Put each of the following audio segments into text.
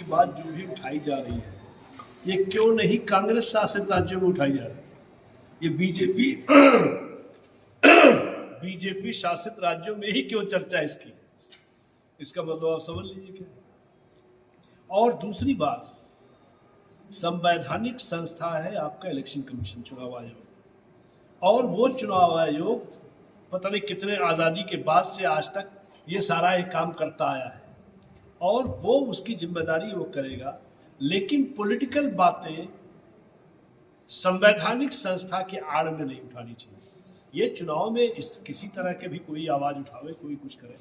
की बात जो भी उठाई जा रही है, ये क्यों नहीं कांग्रेस शासित राज्यों में उठाई जा रही है? ये बीजेपी शासित राज्यों में ही क्यों चर्चा है इसकी? इसका मतलब आप समझ लीजिए क्या। और दूसरी बात, संवैधानिक संस्था है आपका इलेक्शन कमीशन, चुनाव आयोग, और वो चुनाव आयोग पता नहीं कितने आज़ादी के बाद से आज तक ये सारा एक काम करता आया है, और वो उसकी जिम्मेदारी वो करेगा। लेकिन पॉलिटिकल बातें संवैधानिक संस्था के आड़ में नहीं उठानी चाहिए। ये चुनाव में इस किसी तरह के भी कोई आवाज़ उठावे, कोई कुछ करे,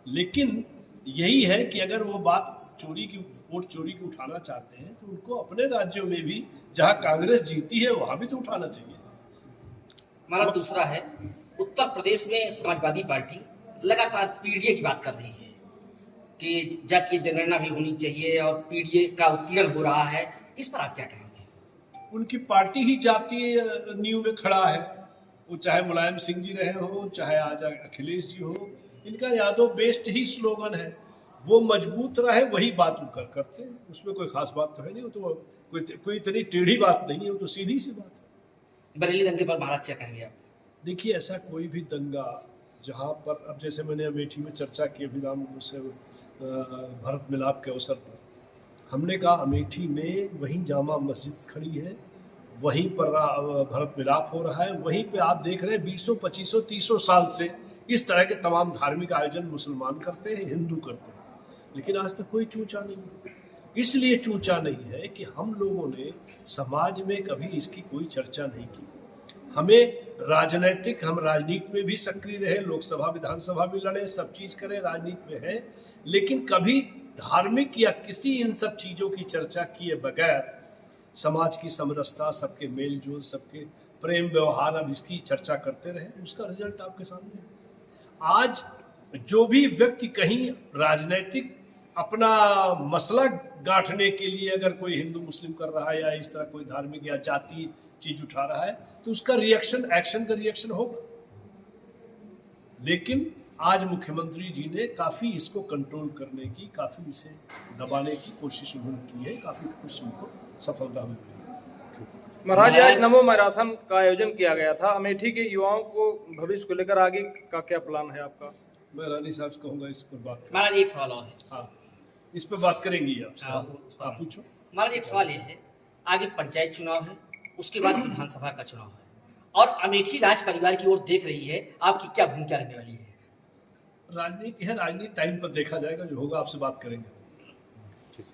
लेकिन यही है कि अगर वो बात चोरी की, वोट चोरी की उठाना चाहते हैं तो उनको अपने राज्यों में भी जहां कांग्रेस जीती है वहां भी तो उठाना चाहिए। हमारा दूसरा है, उत्तर प्रदेश में समाजवादी पार्टी लगातार पीडीए की बात कर रही है कि जातीय जनगणना भी होनी चाहिए और पीडीए का उत्पीड़न हो रहा है। इस पर आप क्या कहेंगे? उनकी पार्टी ही जातीय नींव में खड़ा है, वो चाहे मुलायम सिंह जी रहे हो, चाहे आज अखिलेश जी हो, इनका यादव बेस्ड ही स्लोगन है। वो मजबूत रहे वही बात वो करते हैं, उसमें कोई खास बात तो है नहीं। वो तो कोई इतनी टेढ़ी बात नहीं है, वो तो सीधी सी बात है। बरेली दंगे पर महाराज क्या कहेंगे आप? देखिए, ऐसा कोई भी दंगा जहाँ पर, अब जैसे मैंने अमेठी में चर्चा की अभिराम से भरत मिलाप के अवसर पर, हमने कहा अमेठी में वहीं जामा मस्जिद खड़ी है, वहीं पर भरत मिलाप हो रहा है, वहीं पे आप देख रहे हैं 20 25 30 साल से इस तरह के तमाम धार्मिक आयोजन मुसलमान करते हैं, हिंदू करते हैं, लेकिन आज तक कोई चूचा नहीं है। इसलिए चूचा नहीं है कि हम लोगों ने समाज में कभी इसकी कोई चर्चा नहीं की। हम राजनीति में भी सक्रिय रहे, लोकसभा विधानसभा भी लड़े, सब चीज करें, राजनीति में है, लेकिन कभी धार्मिक या किसी इन सब चीजों की चर्चा किए बगैर समाज की समरसता, सबके मेल जोल, सबके प्रेम व्यवहार, अब इसकी चर्चा करते रहे, उसका रिजल्ट आपके सामने है। आज जो भी व्यक्ति कहीं राजनीतिक अपना मसला गांठने के लिए अगर कोई हिंदू मुस्लिम कर रहा है या इस तरह कोई धार्मिक या जाति चीज उठा रहा है, तो उसका रिएक्शन, एक्शन का रिएक्शन होगा। लेकिन आज मुख्यमंत्री जी ने काफी इसको कंट्रोल करने की, काफी इसे दबाने की कोशिश उन्होंने की है, काफी कुछ उनको सफलता मिली है। महाराज, आज नमो मैराथन का आयोजन किया गया था। अमेठी के युवाओं को भविष्य को लेकर आगे का क्या प्लान है आपका? मैं रानी साहब से कहूंगा इस पर बात। महाराज एक सवाल और है। हाँ, इस पर बात करेंगी आप पूछो। महाराज एक सवाल ये है, आगे पंचायत चुनाव है, उसके बाद विधानसभा का चुनाव है, और अमेठी राज परिवार की ओर देख रही है, आपकी क्या भूमिका रहने वाली है? राजनीति है, राजनीति टाइम पर देखा जाएगा, जो होगा आपसे बात करेंगे।